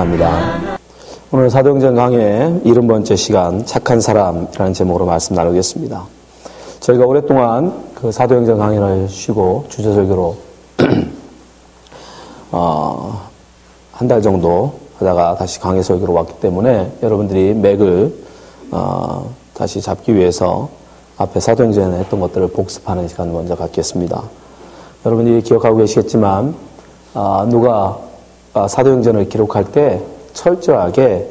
축복합니다. 오늘 사도행전 강의 70번째 시간 착한 사람이라는 제목으로 말씀 나누겠습니다. 저희가 오랫동안 그 사도행전 강의를 쉬고 주제설교로 한 달 정도 하다가 다시 강의 설교로 왔기 때문에 여러분들이 맥을 다시 잡기 위해서 앞에 사도행전에 했던 것들을 복습하는 시간을 먼저 갖겠습니다. 여러분들이 기억하고 계시겠지만 누가 사도행전을 기록할 때 철저하게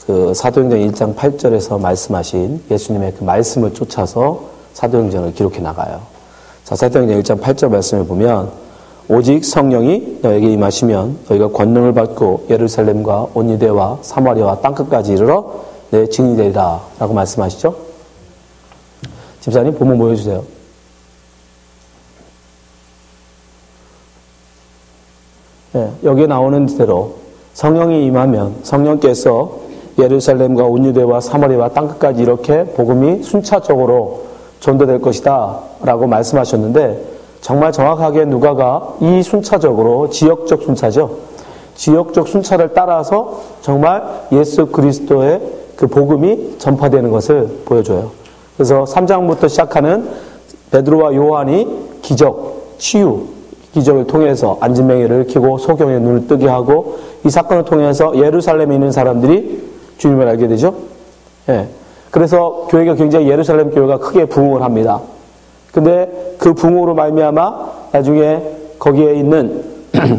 그 사도행전 1장 8절에서 말씀하신 예수님의 그 말씀을 쫓아서 사도행전을 기록해 나가요. 자, 사도행전 1장 8절 말씀을 보면 오직 성령이 너에게 임하시면 너희가 권능을 받고 예루살렘과 온 유대와 사마리아와 땅끝까지 이르러 내 증인이 되리라 라고 말씀하시죠. 집사님 본문 보여주세요. 네, 여기에 나오는 대로 성령이 임하면 성령께서 예루살렘과 온 유대와 사마리아와 땅끝까지 이렇게 복음이 순차적으로 전도될 것이다 라고 말씀하셨는데 정말 정확하게 누가가 이 순차적으로 지역적 순차죠. 지역적 순차를 따라서 정말 예수 그리스도의 그 복음이 전파되는 것을 보여줘요. 그래서 3장부터 시작하는 베드로와 요한이 기적, 치유, 기적을 통해서 안진뱅이를 일으키고 소경의 눈을 뜨게 하고 이 사건을 통해서 예루살렘에 있는 사람들이 주님을 알게 되죠. 예. 그래서 교회가 굉장히 예루살렘 교회가 크게 부흥을 합니다. 근데 그 부흥으로 말미암아 나중에 거기에 있는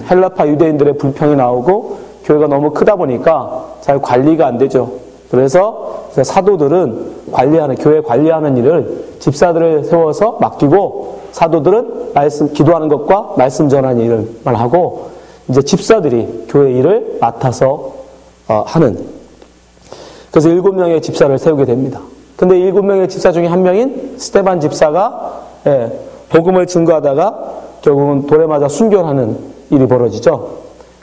헬라파 유대인들의 불평이 나오고 교회가 너무 크다 보니까 잘 관리가 안 되죠. 그래서 사도들은 교회 관리하는 일을 집사들을 세워서 맡기고 사도들은 기도하는 것과 말씀 전하는 일을만 하고 이제 집사들이 교회 일을 맡아서 하는. 그래서 7명의 집사를 세우게 됩니다. 근데 7명의 집사 중에 한 명인 스데반 집사가 복음을 증거하다가 결국은 돌에 맞아 순교하는 일이 벌어지죠.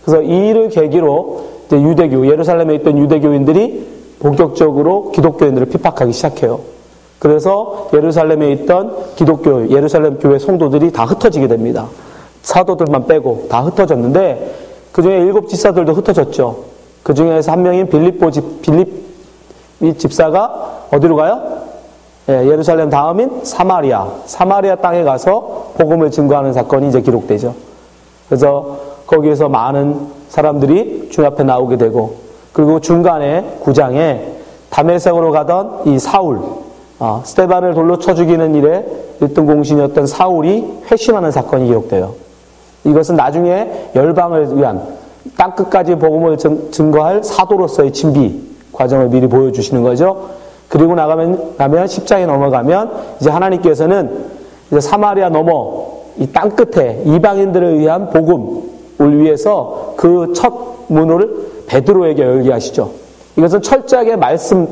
그래서 이 일을 계기로 이제 예루살렘에 있던 유대교인들이 본격적으로 기독교인들을 핍박하기 시작해요. 그래서 예루살렘에 있던 예루살렘 교회 성도들이 다 흩어지게 됩니다. 사도들만 빼고 다 흩어졌는데 그 중에 7 집사들도 흩어졌죠. 그 중에서 한 명인 빌립 집사가 어디로 가요? 예루살렘 다음인 사마리아 땅에 가서 복음을 증거하는 사건이 이제 기록되죠. 그래서 거기에서 많은 사람들이 주 앞에 나오게 되고 그리고 중간에 9장에 다메섹으로 가던 이 사울, 스데반을 돌로 쳐 죽이는 일에 1등 공신이었던 사울이 회심하는 사건이 기록돼요. 이것은 나중에 열방을 위한 땅끝까지 복음을 증거할 사도로서의 진비 과정을 미리 보여주시는 거죠. 그리고 나가면 10장에 넘어가면 이제 하나님께서는 이제 사마리아 넘어 이 땅끝에 이방인들을 위한 복음을 위해서 그 첫 문을 베드로에게 열게 하시죠. 이것은 철저하게 말씀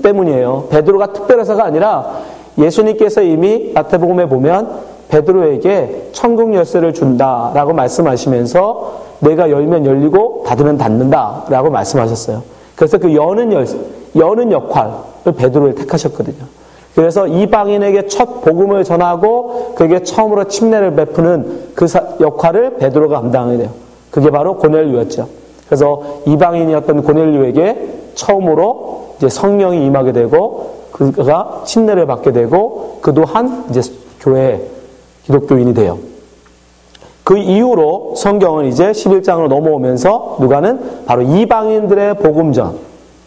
때문이에요. 베드로가 특별해서가 아니라 예수님께서 이미 마태복음에 보면 베드로에게 천국 열쇠를 준다라고 말씀하시면서 내가 열면 열리고 닫으면 닫는다라고 말씀하셨어요. 그래서 그 여는 역할을 베드로를 택하셨거든요. 그래서 이방인에게 첫 복음을 전하고 그에게 처음으로 침례를 베푸는 그 역할을 베드로가 감당하게 돼요. 그게 바로 고넬료였죠. 그래서 이방인이었던 고넬료에게 처음으로 이제 성령이 임하게 되고 그가 침례를 받게 되고 그 또한 이제 교회 기독교인이 돼요. 그 이후로 성경은 이제 11장으로 넘어오면서 누가는 바로 이방인들의 복음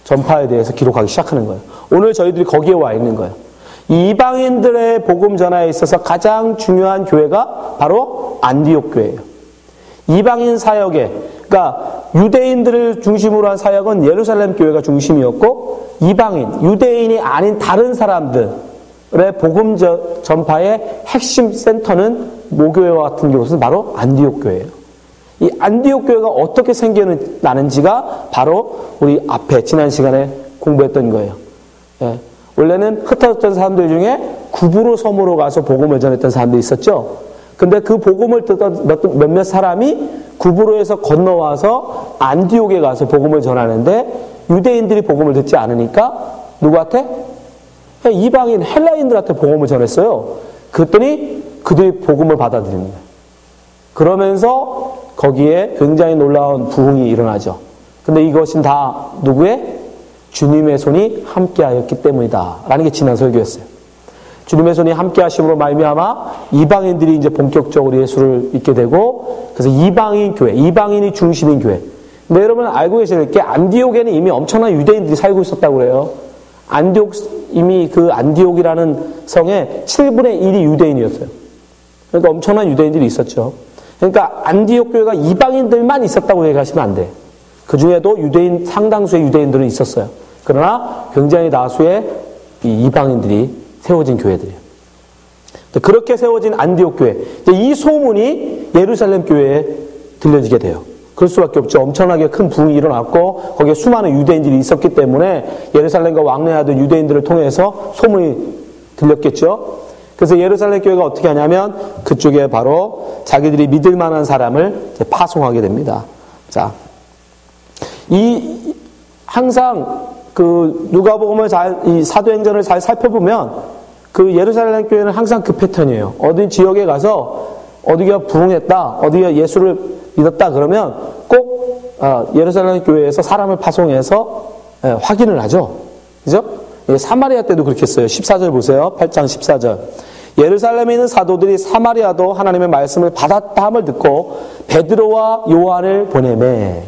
전파에 대해서 기록하기 시작하는 거예요. 오늘 저희들이 거기에 와 있는 거예요. 이방인들의 복음 전화에 있어서 가장 중요한 교회가 바로 안디옥 교회예요. 이방인 사역에, 그러니까 유대인들을 중심으로 한 사역은 예루살렘 교회가 중심이었고 이방인, 유대인이 아닌 다른 사람들의 복음 전파의 핵심 센터는 모교회와 같은 곳은 바로 안디옥 교회예요. 이 안디옥 교회가 어떻게 생겨나는지가 바로 우리 앞에 지난 시간에 공부했던 거예요. 원래는 흩어졌던 사람들 중에 구브로 섬으로 가서 복음을 전했던 사람들이 있었죠. 근데 그 복음을 듣던 몇몇 사람이 구브로에서 건너와서 안디옥에 가서 복음을 전하는데 유대인들이 복음을 듣지 않으니까 누구한테? 이방인 헬라인들한테 복음을 전했어요. 그랬더니 그들이 복음을 받아들이는 거예요. 그러면서 거기에 굉장히 놀라운 부흥이 일어나죠. 근데 이것은 다 누구의? 주님의 손이 함께하였기 때문이다 라는 게 지난 설교였어요. 주님의 손이 함께하심으로 말미암아 이방인들이 이제 본격적으로 예수를 믿게 되고, 그래서 이방인 교회, 이방인이 중심인 교회. 근데 여러분 알고 계실 게 안디옥에는 이미 엄청난 유대인들이 살고 있었다고 그래요. 이미 그 안디옥이라는 성의 7분의 1이 유대인이었어요. 그러니까 엄청난 유대인들이 있었죠. 그러니까 안디옥 교회가 이방인들만 있었다고 얘기하시면 안 돼. 그 중에도 유대인, 상당수의 유대인들은 있었어요. 그러나 굉장히 다수의 이 이방인들이 세워진 교회들이에요. 그렇게 세워진 안디옥 교회. 이 소문이 예루살렘 교회에 들려지게 돼요. 그럴 수밖에 없죠. 엄청나게 큰 부흥이 일어났고 거기에 수많은 유대인들이 있었기 때문에 예루살렘과 왕래하던 유대인들을 통해서 소문이 들렸겠죠. 그래서 예루살렘 교회가 어떻게 하냐면 그쪽에 바로 자기들이 믿을 만한 사람을 파송하게 됩니다. 자, 항상 그 누가복음을 이 사도행전을 잘 살펴보면 그 예루살렘 교회는 항상 그 패턴이에요. 어디 지역에 가서 어디가 부흥했다, 어디가 예수를 믿었다 그러면 꼭 예루살렘 교회에서 사람을 파송해서 확인을 하죠. 그죠? 사마리아 때도 그렇게 했어요. 14절 보세요. 8장 14절. 예루살렘에 있는 사도들이 사마리아도 하나님의 말씀을 받았다 함을 듣고 베드로와 요한을 보내매.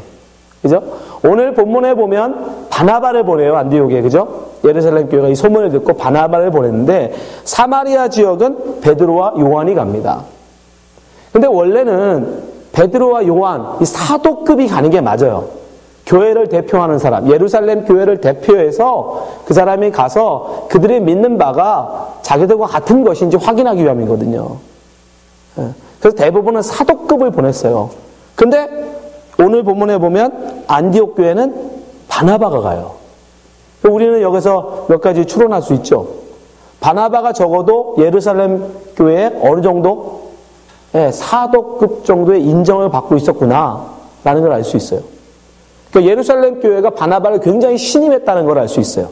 그죠? 오늘 본문에 보면 바나바를 보내요. 안디옥에. 그죠? 예루살렘 교회가 이 소문을 듣고 바나바를 보냈는데 사마리아 지역은 베드로와 요한이 갑니다. 근데 원래는 베드로와 요한, 이 사도급이 가는 게 맞아요. 교회를 대표하는 사람, 예루살렘 교회를 대표해서 그 사람이 가서 그들이 믿는 바가 자기들과 같은 것인지 확인하기 위함이거든요. 그래서 대부분은 사도급을 보냈어요. 근데 오늘 본문에 보면 안디옥 교회는 바나바가 가요. 우리는 여기서 몇 가지 추론할 수 있죠. 바나바가 적어도 예루살렘 교회에 어느 정도 사도급 정도의 인정을 받고 있었구나 라는 걸 알 수 있어요. 그러니까 예루살렘 교회가 바나바를 굉장히 신임했다는 걸 알 수 있어요.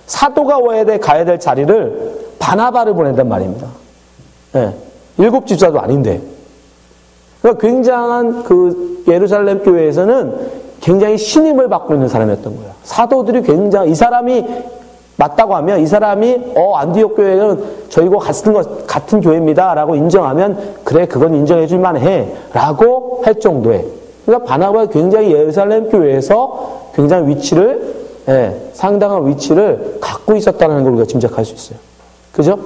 사도가 가야 될 자리를 바나바를 보낸단 말입니다. 7집사도 아닌데. 그러니까 굉장한 그 예루살렘 교회에서는 굉장히 신임을 받고 있는 사람이었던 거예요. 사도들이 굉장히, 이 사람이 맞다고 하면, 이 사람이 안디옥 교회는 저희고 같은 교회입니다 라고 인정하면, 그래, 그건 인정해 줄 만해 라고 할 정도의, 그러니까 바나바가 굉장히 예루살렘 교회에서 굉장히 상당한 위치를 갖고 있었다는 걸 우리가 짐작할 수 있어요. 그죠?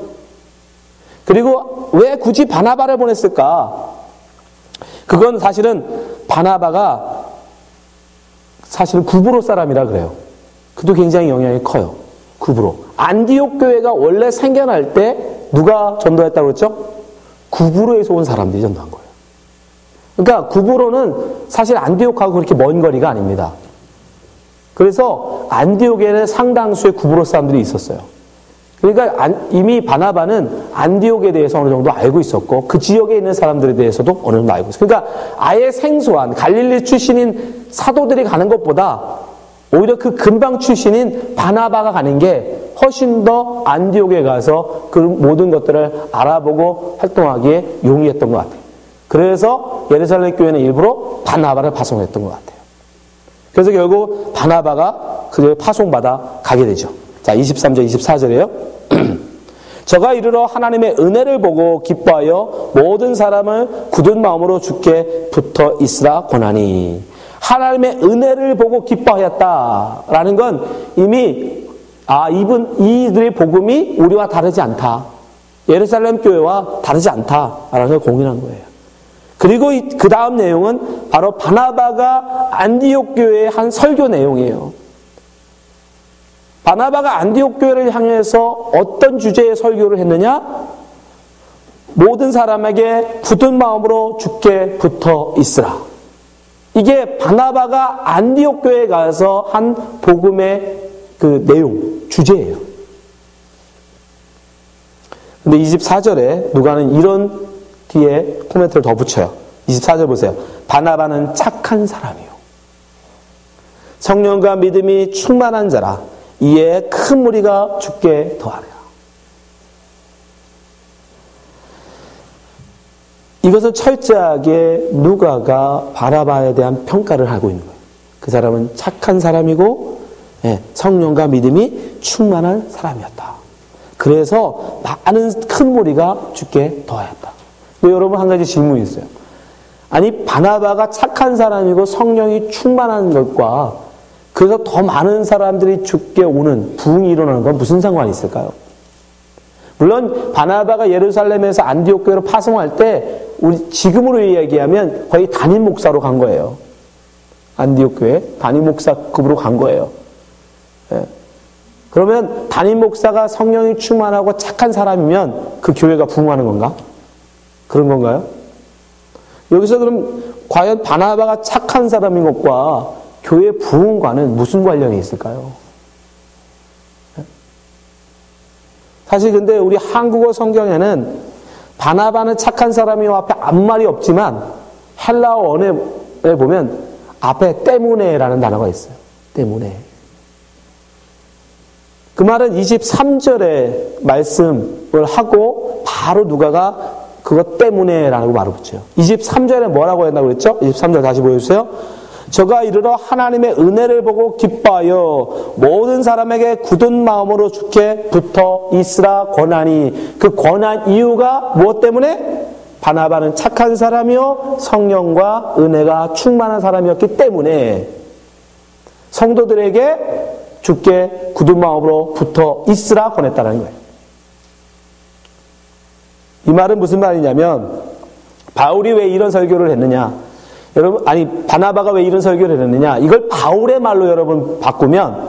그리고 왜 굳이 바나바를 보냈을까? 그건 사실은 바나바가 사실은 구브로 사람이라 그래요. 그도 굉장히 영향이 커요. 구브로. 안디옥 교회가 원래 생겨날 때 누가 전도했다고 그랬죠? 구브로에서 온 사람들이 전도한 거예요. 그러니까 구브로는 사실 안디옥하고 그렇게 먼 거리가 아닙니다. 그래서 안디옥에는 상당수의 구브로 사람들이 있었어요. 그러니까 이미 바나바는 안디옥에 대해서 어느 정도 알고 있었고 그 지역에 있는 사람들에 대해서도 어느 정도 알고 있어요. 그러니까 아예 생소한 갈릴리 출신인 사도들이 가는 것보다 오히려 그 근방 출신인 바나바가 가는 게 훨씬 더 안디옥에 가서 그 모든 것들을 알아보고 활동하기에 용이했던 것 같아요. 그래서 예루살렘 교회는 일부러 바나바를 파송했던 것 같아요. 그래서 결국 바나바가 그를 파송받아 가게 되죠. 자, 23절, 24절이에요. 저가 이르러 하나님의 은혜를 보고 기뻐하여 모든 사람을 굳은 마음으로 주께 붙어 있으라 권하니. 하나님의 은혜를 보고 기뻐하였다라는 건 이미 이들의 복음이 우리와 다르지 않다. 예루살렘 교회와 다르지 않다라는 걸 공인한 거예요. 그리고 그 다음 내용은 바로 바나바가 안디옥 교회의 한 설교 내용이에요. 바나바가 안디옥 교회를 향해서 어떤 주제의 설교를 했느냐? 모든 사람에게 굳은 마음으로 주께 붙어 있으라. 이게 바나바가 안디옥 교회에 가서 한 복음의 그 내용, 주제예요. 근데 24절에 누가는 이런 뒤에 코멘트를 더 붙여요. 24절 보세요. 바나바는 착한 사람이요. 성령과 믿음이 충만한 자라. 이에 큰 무리가 주께 더하리라. 이것은 철저하게 누가가 바나바에 대한 평가를 하고 있는 거예요. 그 사람은 착한 사람이고 성령과 믿음이 충만한 사람이었다. 그래서 많은 큰 무리가 주께 더하였다. 근데 여러분 한 가지 질문이 있어요. 아니 바나바가 착한 사람이고 성령이 충만한 것과 그래서 더 많은 사람들이 주께 오는 부흥이 일어나는 건 무슨 상관이 있을까요? 물론 바나바가 예루살렘에서 안디옥 교회로 파송할 때 우리 지금으로 이야기하면 거의 담임 목사로 간 거예요. 안디옥 교회 담임 목사급으로 간 거예요. 그러면 담임 목사가 성령이 충만하고 착한 사람이면 그 교회가 부흥하는 건가? 그런 건가요? 여기서 그럼 과연 바나바가 착한 사람인 것과 교회 부흥과는 무슨 관련이 있을까요? 사실 근데 우리 한국어 성경에는 바나바는 착한 사람이요 앞에 아무 말이 없지만 헬라어 언어에 보면 앞에 때문에라는 단어가 있어요. 때문에. 그 말은 23절에 말씀을 하고 바로 누가가 그것 때문에라고 말을 붙여요. 23절에 뭐라고 했다고 그랬죠? 23절 다시 보여주세요. 저가 이르러 하나님의 은혜를 보고 기뻐하여 모든 사람에게 굳은 마음으로 주께 붙어 있으라 권하니 그 권한 이유가 무엇 때문에? 바나바는 착한 사람이요 성령과 은혜가 충만한 사람이었기 때문에 성도들에게 주께 굳은 마음으로 붙어 있으라 권했다는 거예요. 이 말은 무슨 말이냐면 바울이 왜 이런 설교를 했느냐? 여러분, 아니 바나바가 왜 이런 설교를 했느냐? 이걸 바울의 말로 여러분 바꾸면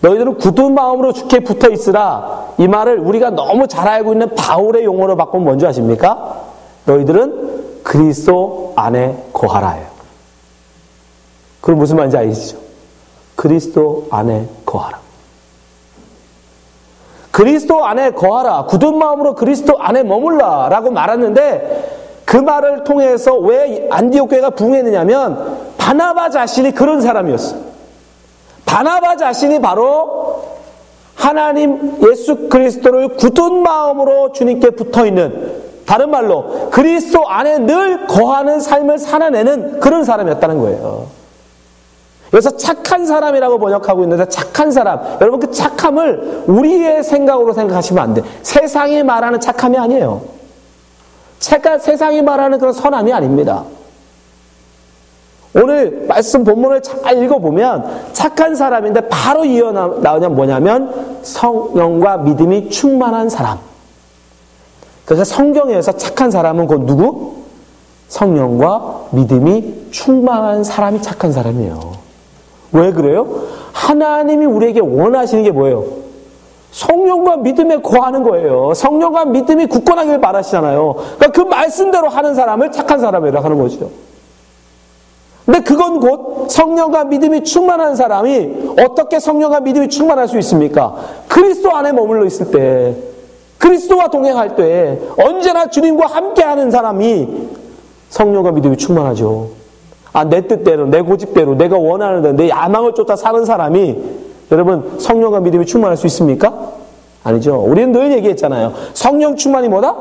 너희들은 굳은 마음으로 주께 붙어 있으라. 이 말을 우리가 너무 잘 알고 있는 바울의 용어로 바꾸면 뭔지 아십니까? 너희들은 그리스도 안에 거하라예요. 그럼 무슨 말인지 아시죠? 그리스도 안에 거하라. 그리스도 안에 거하라. 굳은 마음으로 그리스도 안에 머물라 라고 말했는데 그 말을 통해서 왜 안디옥 교회가 부흥했느냐면 바나바 자신이 그런 사람이었어요. 바나바 자신이 바로 하나님 예수 그리스도를 굳은 마음으로 주님께 붙어있는, 다른 말로 그리스도 안에 늘 거하는 삶을 살아내는 그런 사람이었다는 거예요. 그래서 착한 사람이라고 번역하고 있는데 착한 사람, 여러분 그 착함을 우리의 생각으로 생각하시면 안 돼. 세상이 말하는 착함이 아니에요. 세상이 말하는 그런 선함이 아닙니다. 오늘 말씀 본문을 잘 읽어보면 착한 사람인데 바로 이어 나오냐 뭐냐면 성령과 믿음이 충만한 사람. 그래서 성경에서 착한 사람은 곧 누구? 성령과 믿음이 충만한 사람이 착한 사람이에요. 왜 그래요? 하나님이 우리에게 원하시는 게 뭐예요? 성령과 믿음에 거하는 거예요. 성령과 믿음이 굳건하길 바라시잖아요. 그러니까 그 말씀대로 하는 사람을 착한 사람이라고 하는 거죠. 근데 그건 곧 성령과 믿음이 충만한 사람이 어떻게 성령과 믿음이 충만할 수 있습니까? 그리스도 안에 머물러 있을 때, 그리스도와 동행할 때 언제나 주님과 함께하는 사람이 성령과 믿음이 충만하죠. 내 뜻대로, 내 고집대로, 내가 원하는 대로, 내 야망을 쫓아 사는 사람이 여러분 성령과 믿음이 충만할 수 있습니까? 아니죠. 우리는 늘 얘기했잖아요. 성령 충만이 뭐다?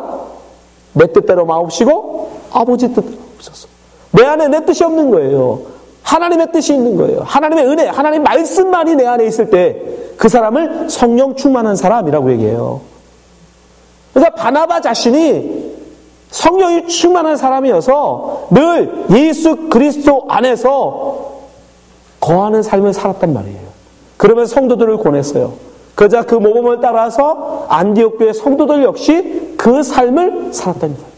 내 뜻대로 마옵시고 아버지 뜻대로 없었어. 내 안에 내 뜻이 없는 거예요. 하나님의 뜻이 있는 거예요. 하나님의 은혜, 하나님의 말씀만이 내 안에 있을 때 그 사람을 성령 충만한 사람이라고 얘기해요. 그래서 바나바 자신이 성령이 충만한 사람이어서 늘 예수 그리스도 안에서 거하는 삶을 살았단 말이에요. 그러면서 성도들을 권했어요. 그러자 그 모범을 따라서 안디옥 교회 성도들 역시 그 삶을 살았다는 거예요.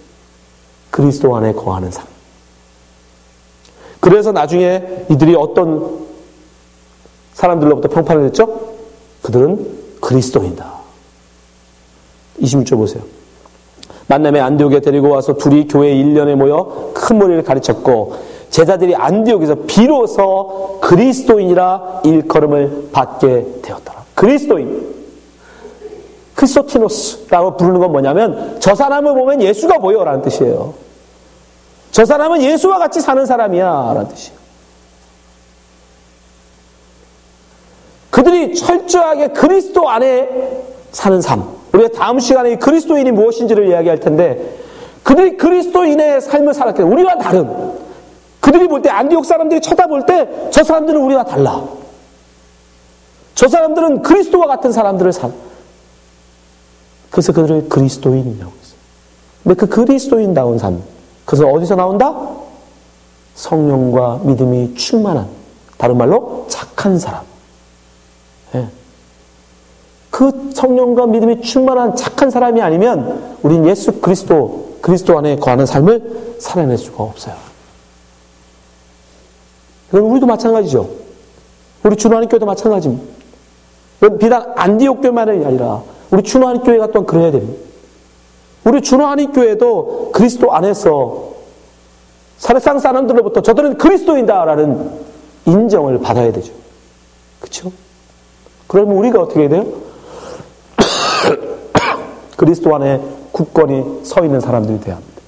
그리스도 안에 거하는 삶. 그래서 나중에 이들이 어떤 사람들로부터 평판을 했죠? 그들은 그리스도인이다. 26절 보세요. 만남에 안디옥에 데리고 와서 둘이 교회 1년에 모여 큰 무리를 가르쳤고 제자들이 안디옥에서 비로소 그리스도인이라 일컬음을 받게 되었더라. 그리스도인, 크리스토티노스라고 부르는 건 뭐냐면 저 사람을 보면 예수가 보여 라는 뜻이에요. 저 사람은 예수와 같이 사는 사람이야 라는 뜻이에요. 그들이 철저하게 그리스도 안에 사는 삶. 우리가 다음 시간에 그리스도인이 무엇인지를 이야기할 텐데 그들이 그리스도인의 삶을 살았기 때문에 우리와 다른, 그들이 볼 때, 안디옥 사람들이 쳐다볼 때 저 사람들은 우리와 달라. 저 사람들은 그리스도와 같은 사람들을 그래서 그들을 그리스도인이라고 했어요. 근데 그 그리스도인다운 삶, 그래서 어디서 나온다? 성령과 믿음이 충만한, 다른 말로 착한 사람. 예. 그 성령과 믿음이 충만한 착한 사람이 아니면 우린 예수 그리스도 안에 거하는 삶을 살아낼 수가 없어요. 그럼 우리도 마찬가지죠. 우리 주노하는 교회도 마찬가지입니다. 비단 안디옥 교회만이 아니라 우리 주노하는 교회가 또한 그래야 됩니다. 우리 주노하는 교회도 그리스도 안에서 세상 사람들로부터 저들은 그리스도인다라는 인정을 받아야 되죠. 그렇죠? 그러면 우리가 어떻게 해야 돼요? 그리스도 안에 굳건히 서 있는 사람들이 되어야 합니다.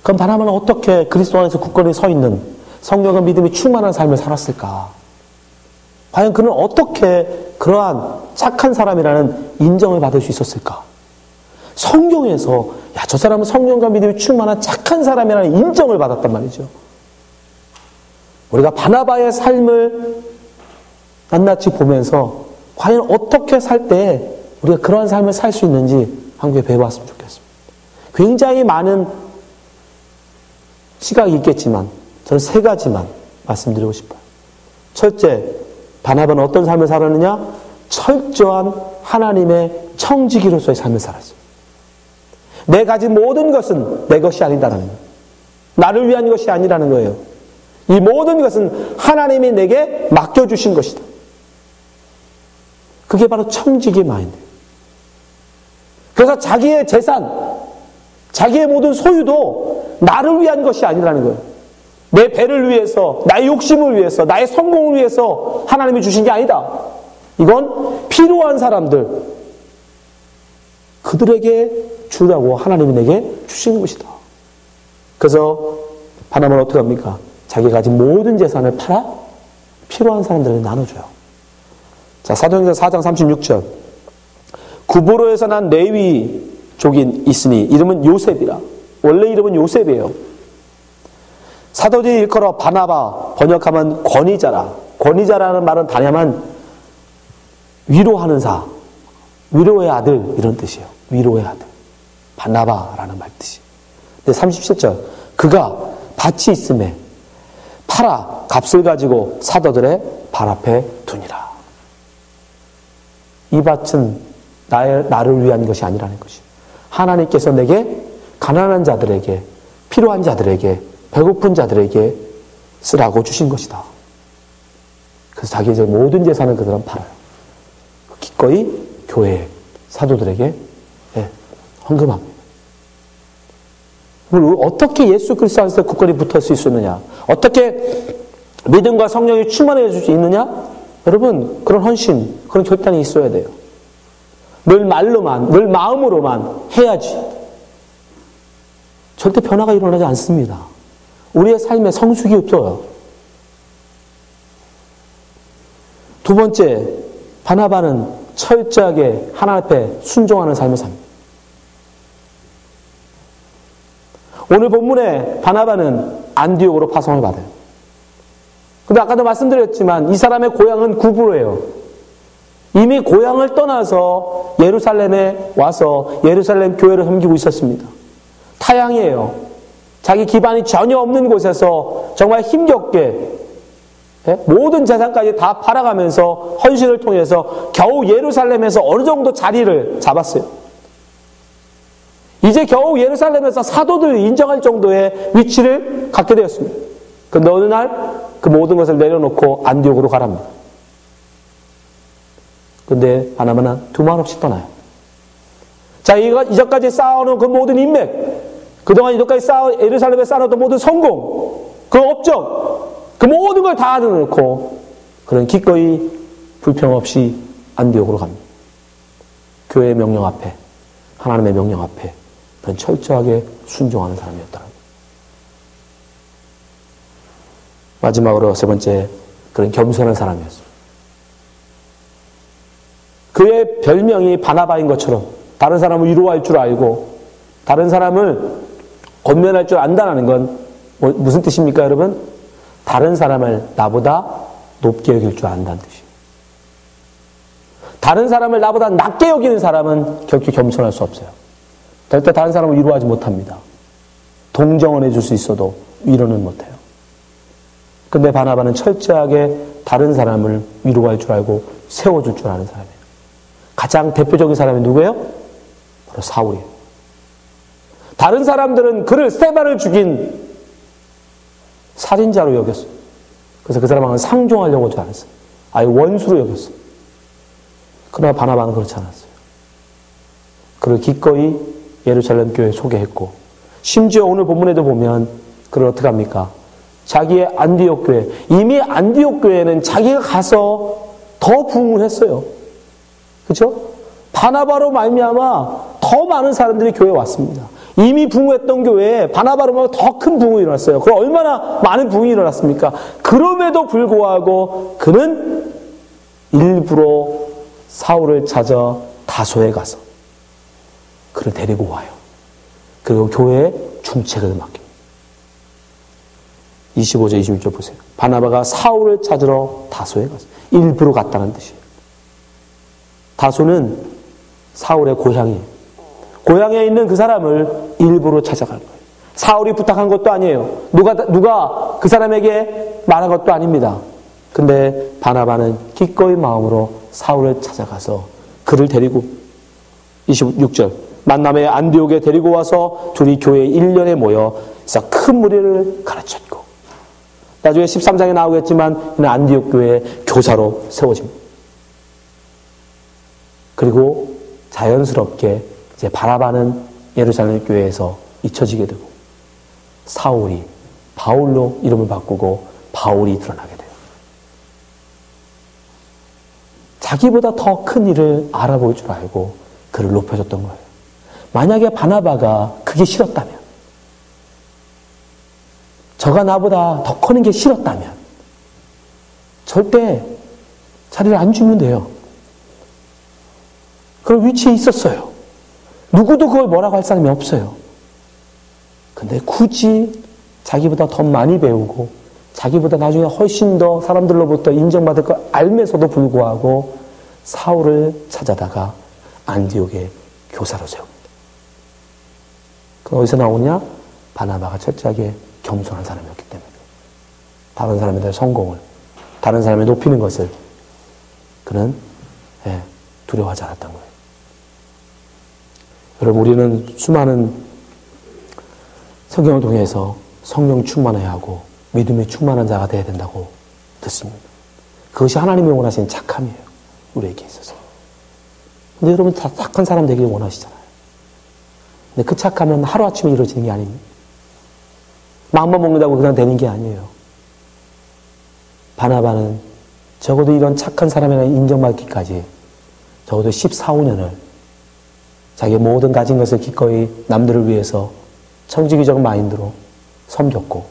그럼 바나바는 어떻게 그리스도 안에서 굳건히 서 있는 성령과 믿음이 충만한 삶을 살았을까? 과연 그는 어떻게 그러한 착한 사람이라는 인정을 받을 수 있었을까? 성경에서 야, 저 사람은 성령과 믿음이 충만한 착한 사람이라는 인정을 받았단 말이죠. 우리가 바나바의 삶을 낱낱이 보면서 과연 어떻게 살 때 우리가 그러한 삶을 살 수 있는지 한국에 배워봤으면 좋겠습니다. 굉장히 많은 시각이 있겠지만 저는 세 가지만 말씀드리고 싶어요. 첫째, 바나바는 어떤 삶을 살았느냐? 철저한 하나님의 청지기로서의 삶을 살았어요. 내 가진 모든 것은 내 것이 아니다라는 거예요. 나를 위한 것이 아니라는 거예요. 이 모든 것은 하나님이 내게 맡겨주신 것이다. 그게 바로 청지기 마인드예요. 그래서 자기의 재산, 자기의 모든 소유도 나를 위한 것이 아니라는 거예요. 내 배를 위해서, 나의 욕심을 위해서, 나의 성공을 위해서 하나님이 주신 게 아니다. 이건 필요한 사람들, 그들에게 주라고 하나님이 내게 주신 것이다. 그래서 바나바는 어떻게 합니까? 자기가 가진 모든 재산을 팔아 필요한 사람들에게 나눠줘요. 자, 사도행전 4장 36절. 구브로에서 난 레위족인 있으니 이름은 요셉이라. 원래 이름은 요셉이에요. 사도들이 일컬어 바나바, 번역하면 권위자라. 권위자라는 말은 다냐면 위로하는 사, 위로의 아들 이런 뜻이에요. 위로의 아들. 바나바라는 말 뜻이. 근데 37절. 그가 밭이 있음에 팔아 값을 가지고 사도들의 발 앞에 두니라. 이 밭은 나를 위한 것이 아니라는 것이에요. 하나님께서 내게 가난한 자들에게, 필요한 자들에게, 배고픈 자들에게 쓰라고 주신 것이다. 그래서 자기 이제 모든 재산을 그 사람 팔아요. 기꺼이 교회 사도들에게 헌금합니다. 어떻게 예수 그리스도 안에서 굳건히 붙을 수 있느냐? 어떻게 믿음과 성령이 충만해질 수 있느냐? 여러분, 그런 헌신, 그런 결단이 있어야 돼요. 늘 말로만, 늘 마음으로만 해야지. 절대 변화가 일어나지 않습니다. 우리의 삶에 성숙이 없어요. 두 번째, 바나바는 철저하게 하나님 앞에 순종하는 삶을 삽니다. 오늘 본문에 바나바는 안디옥으로 파송을 받아요. 근데 아까도 말씀드렸지만 이 사람의 고향은 구브로예요. 이미 고향을 떠나서 예루살렘에 와서 예루살렘 교회를 섬기고 있었습니다. 타향이에요. 자기 기반이 전혀 없는 곳에서 정말 힘겹게 모든 재산까지 다 팔아가면서 헌신을 통해서 겨우 예루살렘에서 어느 정도 자리를 잡았어요. 이제 겨우 예루살렘에서 사도들이 인정할 정도의 위치를 갖게 되었습니다. 그런데 어느 날 그 모든 것을 내려놓고 안디옥으로 가랍니다. 그런데 바나바는 두말 없이 떠나요. 자, 이전까지 쌓아놓은 그 모든 인맥, 그동안 이전까지 예루살렘에 쌓아놓은 모든 성공, 그 업적, 그 모든 걸 다 내려놓고 그는 기꺼이 불평 없이 안디옥으로 갑니다. 교회의 명령 앞에, 하나님의 명령 앞에 그는 철저하게 순종하는 사람이었더라고요. 마지막으로 세 번째, 그런 겸손한 사람이었습니다. 그의 별명이 바나바인 것처럼 다른 사람을 위로할 줄 알고 다른 사람을 권면할 줄 안다는 건 무슨 뜻입니까, 여러분? 다른 사람을 나보다 높게 여길 줄 안다는 뜻이에요. 다른 사람을 나보다 낮게 여기는 사람은 결코 겸손할 수 없어요. 절대 다른 사람을 위로하지 못합니다. 동정은 해줄 수 있어도 위로는 못해요. 근데 바나바는 철저하게 다른 사람을 위로할 줄 알고 세워줄 줄 아는 사람이에요. 가장 대표적인 사람이 누구예요? 바로 사울이에요. 다른 사람들은 그를 스데반을 죽인 살인자로 여겼어요. 그래서 그 사람은 상종하려고 하지 않았어요. 아예 원수로 여겼어요. 그러나 바나바는 그렇지 않았어요. 그를 기꺼이 예루살렘 교회에 소개했고, 심지어 오늘 본문에도 보면 그를 어떻게 합니까? 자기의 안디옥 교회, 이미 안디옥 교회는 자기가 가서 더 부흥을 했어요. 그렇죠? 바나바로 말미암아 더 많은 사람들이 교회에 왔습니다. 이미 부흥했던 교회에 바나바로 더 큰 부흥이 일어났어요. 그럼 얼마나 많은 부흥이 일어났습니까? 그럼에도 불구하고 그는 일부러 사울을 찾아 다소에 가서 그를 데리고 와요. 그리고 교회에 중책을 맡깁니다. 25절, 26절 보세요. 바나바가 사울을 찾으러 다소에 갔어요. 일부러 갔다는 뜻이에요. 다소는 사울의 고향이에요. 고향에 있는 그 사람을 일부러 찾아갈 거예요. 사울이 부탁한 것도 아니에요. 누가 그 사람에게 말한 것도 아닙니다. 근데 바나바는 기꺼이 마음으로 사울을 찾아가서 그를 데리고 26절 만남의 안디옥에 데리고 와서 둘이 교회 1년에 모여서 큰 무리를 가르쳤고, 나중에 13장에 나오겠지만 이는 안디옥 교회의 교사로 세워집니다. 그리고 자연스럽게 이제 바나바는 예루살렘 교회에서 잊혀지게 되고 사울이 바울로 이름을 바꾸고 바울이 드러나게 돼요. 자기보다 더 큰 일을 알아볼 줄 알고 그를 높여줬던 거예요. 만약에 바나바가 그게 싫었다면, 저가 나보다 더 커는 게 싫었다면 절대 자리를 안 주면 돼요. 그런 위치에 있었어요. 누구도 그걸 뭐라고 할 사람이 없어요. 근데 굳이 자기보다 더 많이 배우고 자기보다 나중에 훨씬 더 사람들로부터 인정받을 걸 알면서도 불구하고 사울을 찾아다가 안디옥의 교사로 세웁니다. 그건 어디서 나오냐? 바나바가 철저하게 겸손한 사람이었기 때문에 다른 사람에 대한 성공을, 다른 사람을 높이는 것을 그는 두려워하지 않았던 거예요. 여러분, 우리는 수많은 성경을 통해서 성령 충만해야 하고 믿음이 충만한 자가 되어야 된다고 듣습니다. 그것이 하나님이 원하시는 착함이에요. 우리에게 있어서. 근데 여러분 다 착한 사람 되길 원하시잖아요. 근데 그 착함은 하루아침에 이루어지는 게 아닙니다. 마음만 먹는다고 그냥 되는 게 아니에요. 바나바는 적어도 이런 착한 사람이라는 인정받기까지 적어도 14, 15년을 자기의 모든 가진 것을 기꺼이 남들을 위해서 청지기적 마인드로 섬겼고,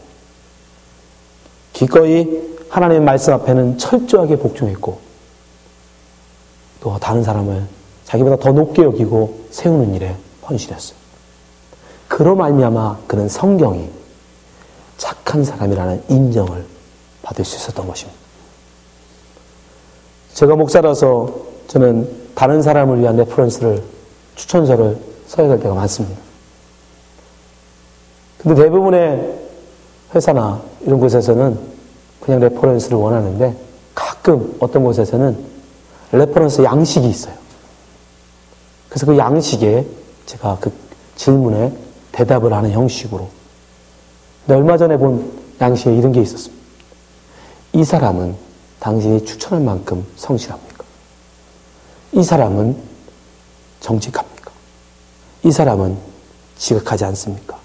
기꺼이 하나님의 말씀 앞에는 철저하게 복종했고, 또 다른 사람을 자기보다 더 높게 여기고 세우는 일에 헌신했어요. 그로 말미암아 그는 성경이 착한 사람이라는 인정을 받을 수 있었던 것입니다. 제가 목사라서 저는 다른 사람을 위한 레퍼런스를, 추천서를 써야 될 때가 많습니다. 근데 대부분의 회사나 이런 곳에서는 그냥 레퍼런스를 원하는데, 가끔 어떤 곳에서는 레퍼런스 양식이 있어요. 그래서 그 양식에 제가 그 질문에 대답을 하는 형식으로. 근데 얼마 전에 본 양식에 이런 게 있었습니다. 이 사람은 당신이 추천할 만큼 성실합니까? 이 사람은 정직합니까? 이 사람은 지각하지 않습니까?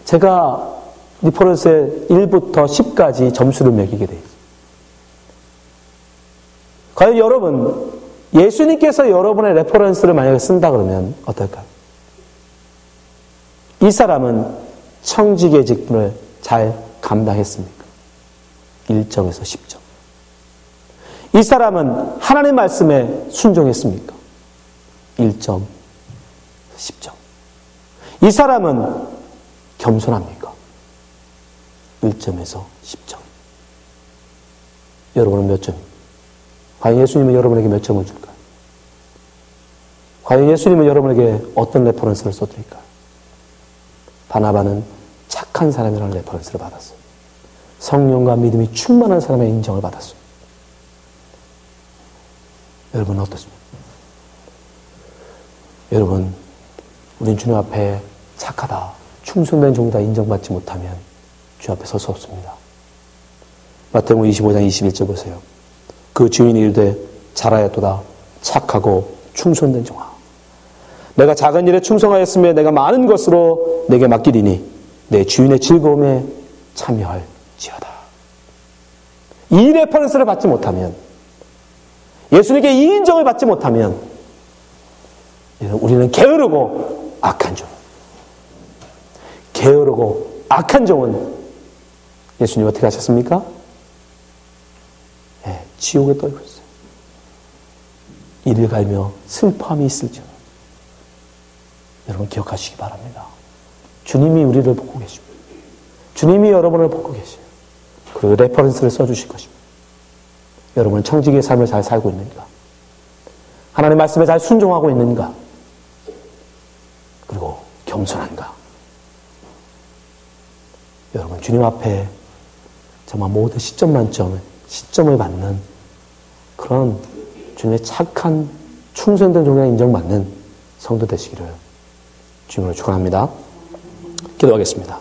제가 리퍼런스의 1부터 10까지 점수를 매기게 돼 있어요. 과연 여러분, 예수님께서 여러분의 레퍼런스를 만약에 쓴다 그러면 어떨까요? 이 사람은 청지기의 직분을 잘 감당했습니까? 1점에서 10점. 이 사람은 하나님 말씀에 순종했습니까? 1점, 10점. 이 사람은 겸손합니까? 1점에서 10점. 여러분은 몇 점입니까? 과연 예수님은 여러분에게 몇 점을 줄까요? 과연 예수님은 여러분에게 어떤 레퍼런스를 써드릴까요? 바나바는 착한 사람이라는 레퍼런스를 받았어요. 성령과 믿음이 충만한 사람의 인정을 받았어요. 여러분은 어떻습니까? 여러분, 우린 주님 앞에 착하다, 충성된 종이다 인정받지 못하면 주 앞에 설 수 없습니다. 마태복음 25장 21절 보세요. 그 주인이 이르되 잘하였도다 착하고 충성된 종아. 내가 작은 일에 충성하였으며 내가 많은 것으로 내게 맡기리니 내 주인의 즐거움에 참여할지어다. 이 레퍼런스를 받지 못하면, 예수님께 이 인정을 받지 못하면 우리는 게으르고 악한 종. 게으르고 악한 종은 예수님 어떻게 하셨습니까? 네, 지옥에 떨고 있어요. 이를 갈며 슬퍼함이 있을지어다. 여러분 기억하시기 바랍니다. 주님이 우리를 보고 계십니다. 주님이 여러분을 보고 계세요. 그리고 레퍼런스를 써주실 것입니다. 여러분은 청지기의 삶을 잘 살고 있는가? 하나님의 말씀에 잘 순종하고 있는가? 그리고 겸손한가? 여러분 주님 앞에 정말 모든 10점 만점의 시점을 받는 그런 주님의 착한 충성된 종에 인정받는 성도 되시기를 주님으로 축원합니다. 기도하겠습니다.